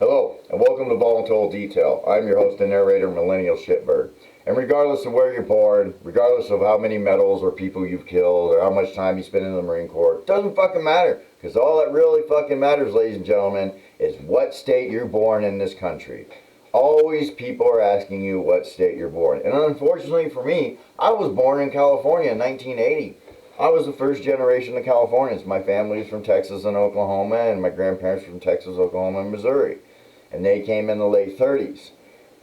Hello, and welcome to Volatile Detail. I'm your host and narrator, Millennial Shitbird. And regardless of where you're born, regardless of how many medals or people you've killed, or how much time you spend in the Marine Corps, it doesn't fucking matter. Because all that really fucking matters, ladies and gentlemen, is what state you're born in this country. Always people are asking you what state you're born. And unfortunately for me, I was born in California in 1980. I was the first generation of Californians. My family is from Texas and Oklahoma, and my grandparents were from Texas, Oklahoma, and Missouri. And they came in the late 30s.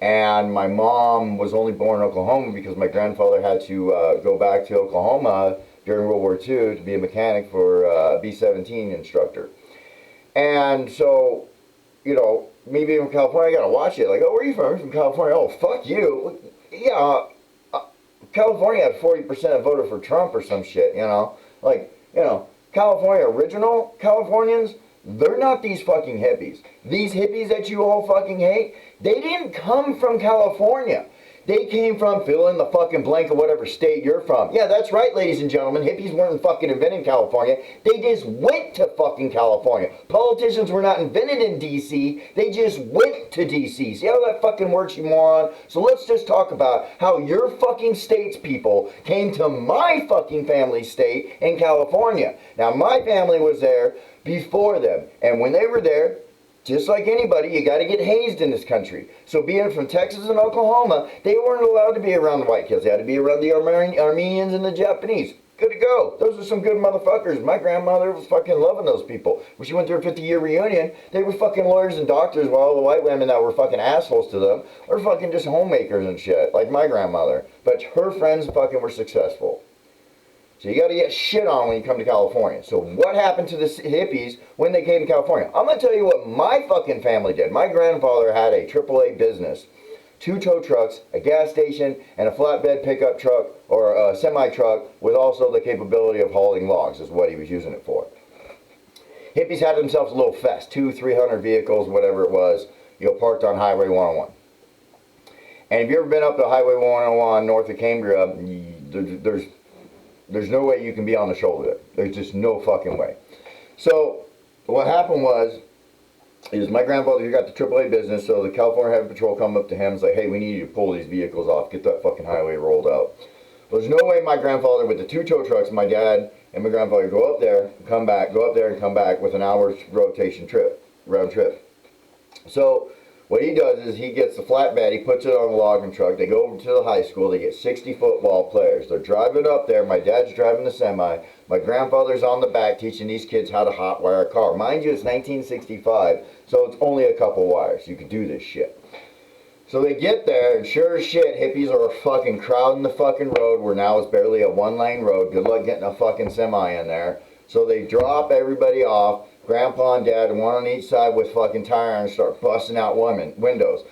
And my mom was only born in Oklahoma because my grandfather had to go back to Oklahoma during World War II to be a mechanic for a B-17 instructor. And so, you know, me being from California, I gotta watch it. Like, oh, where are you from? I'm from California. Oh, fuck you. Yeah, California had 40% voted for Trump or some shit, you know? Like, you know, California, original Californians, they're not these fucking hippies. These hippies that you all fucking hate, they didn't come from California. They came from, fill in the fucking blank of whatever state you're from. Yeah, that's right, ladies and gentlemen. Hippies weren't fucking invented in California. They just went to fucking California. Politicians were not invented in D.C. They just went to D.C. See how that fucking works, you moron? So let's just talk about how your fucking state's people came to my fucking family state in California. Now, my family was there before them. And when they were there, just like anybody, you got to get hazed in this country. So being from Texas and Oklahoma, they weren't allowed to be around the white kids. They had to be around the Armenians and the Japanese. Good to go. Those are some good motherfuckers. My grandmother was fucking loving those people. When she went to her 50-year reunion, they were fucking lawyers and doctors, while all the white women that were fucking assholes to them were fucking just homemakers and shit, like my grandmother. But her friends fucking were successful. So you got to get shit on when you come to California. So what happened to the hippies when they came to California? I'm going to tell you what my fucking family did. My grandfather had a AAA business. 2 tow trucks, a gas station, and a flatbed pickup truck or a semi-truck with also the capability of hauling logs is what he was using it for. Hippies had themselves a little fest. 200-300 vehicles, whatever it was, parked on Highway 101. And if you've ever been up to Highway 101 north of Cambria, there's no way you can be on the shoulder. There's just no fucking way. So what happened is my grandfather, he got the AAA business, so the California Highway Patrol come up to him and was like, hey, we need you to pull these vehicles off, get that fucking highway rolled out. There's no way my grandfather with the 2 tow trucks, my dad and my grandfather go up there, come back, go up there and come back with an hour's round trip. So what he does is he gets the flatbed, he puts it on the logging truck, they go over to the high school, they get 60 football players. They're driving up there, my dad's driving the semi, my grandfather's on the back teaching these kids how to hotwire a car. Mind you, it's 1965, so it's only a couple wires. You could do this shit. So they get there, and sure as shit, hippies are fucking crowding the fucking road, where now it's barely a 1-lane road. Good luck getting a fucking semi in there. So they drop everybody off. Grandpa and Dad, one on each side with fucking tire irons, start busting out windows.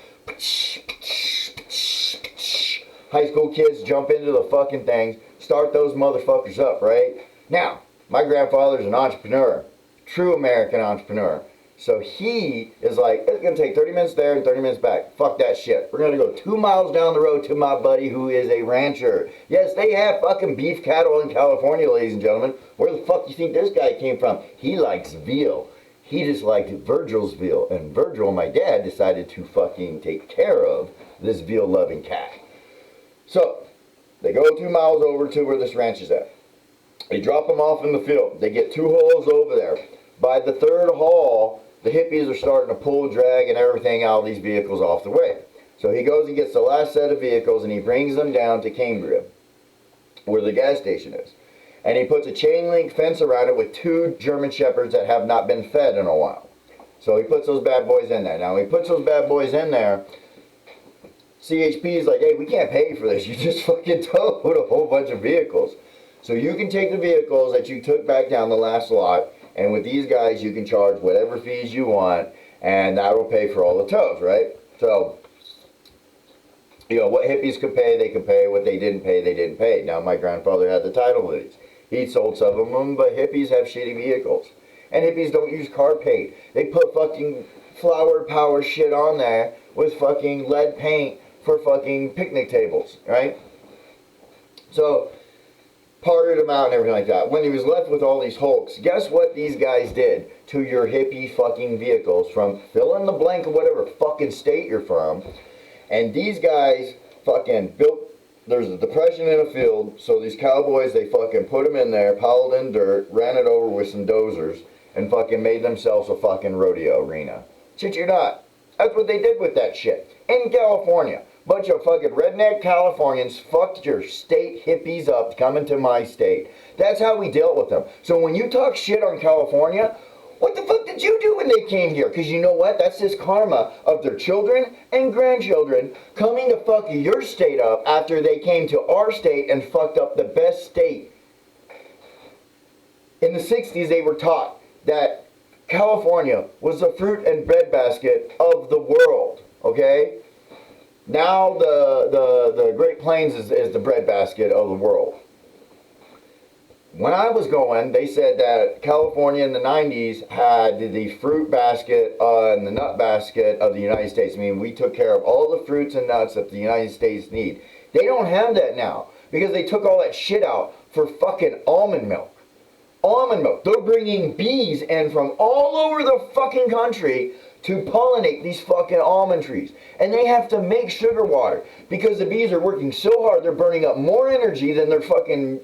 High school kids jump into the fucking things, start those motherfuckers up, right? Now, my grandfather's an entrepreneur, true American entrepreneur. So he is like, it's going to take 30 minutes there and 30 minutes back. Fuck that shit. We're going to go 2 miles down the road to my buddy who is a rancher. Yes, they have fucking beef cattle in California, ladies and gentlemen. Where the fuck do you think this guy came from? He likes veal. He just liked Virgil's veal. And Virgil, my dad, decided to fucking take care of this veal-loving cat. So, they go 2 miles over to where this ranch is at. They drop them off in the field. They get 2 holes over there. By the 3rd haul, the hippies are starting to pull, drag, and everything out of these vehicles off the way. So he goes and gets the last set of vehicles and he brings them down to Cambria, where the gas station is. And he puts a chain link fence around it with 2 German Shepherds that have not been fed in a while. So he puts those bad boys in there. Now, when he puts those bad boys in there, CHP is like, hey, we can't pay for this. You just fucking towed a whole bunch of vehicles. So you can take the vehicles that you took back down the last lot, and with these guys, you can charge whatever fees you want, and that will pay for all the tows, right? So, what hippies could pay, they could pay. What they didn't pay, they didn't pay. Now, my grandfather had the title of these. He sold some of them, but hippies have shitty vehicles. And hippies don't use car paint. They put fucking flower power shit on there with fucking lead paint for fucking picnic tables, right? So, parted him out and everything like that. When he was left with all these hulks, guess what these guys did? to your hippie fucking vehicles from fill in the blank of whatever fucking state you're from. And these guys fucking built, there's a depression in a field, so these cowboys, they fucking put them in there, piled in dirt, ran it over with some dozers, and fucking made themselves a fucking rodeo arena. Shit you not. That's what they did with that shit. In California. Bunch of fucking redneck Californians fucked your state hippies up coming to my state. That's how we dealt with them. So when you talk shit on California, what the fuck did you do when they came here? Because you know what? That's this karma of their children and grandchildren coming to fuck your state up after they came to our state and fucked up the best state. In the 60s, they were taught that California was the fruit and breadbasket of the world, okay? Now the Great Plains is the breadbasket of the world. When I was going, they said that California in the 90s had the fruit basket and the nut basket of the United States. I mean, we took care of all the fruits and nuts that the United States need. They don't have that now because they took all that shit out for fucking almond milk. Almond milk. They're bringing bees in from all over the fucking country to pollinate these fucking almond trees. And they have to make sugar water because the bees are working so hard they're burning up more energy than they're fucking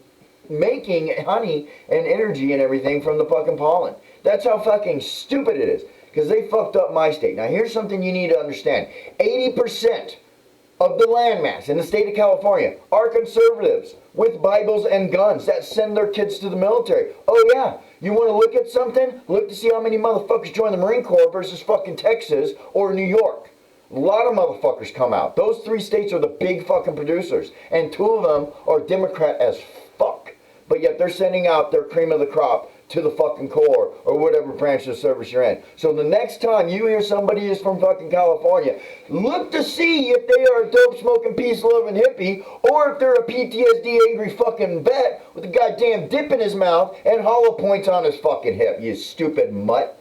making honey and energy and everything from the fucking pollen. That's how fucking stupid it is. Because they fucked up my state. Now here's something you need to understand. 80% of the landmass in the state of California are conservatives with Bibles and guns that send their kids to the military. Oh yeah, you want to look at something? Look to see how many motherfuckers join the Marine Corps versus fucking Texas or New York. A lot of motherfuckers come out. Those 3 states are the big fucking producers. And 2 of them are Democrat as fuck. But yet they're sending out their cream of the crop to the fucking Corps or whatever branch of service you're in. So the next time you hear somebody is from fucking California, look to see if they are a dope-smoking, peace-loving hippie or if they're a PTSD angry fucking vet with a goddamn dip in his mouth and hollow points on his fucking hip, you stupid mutt.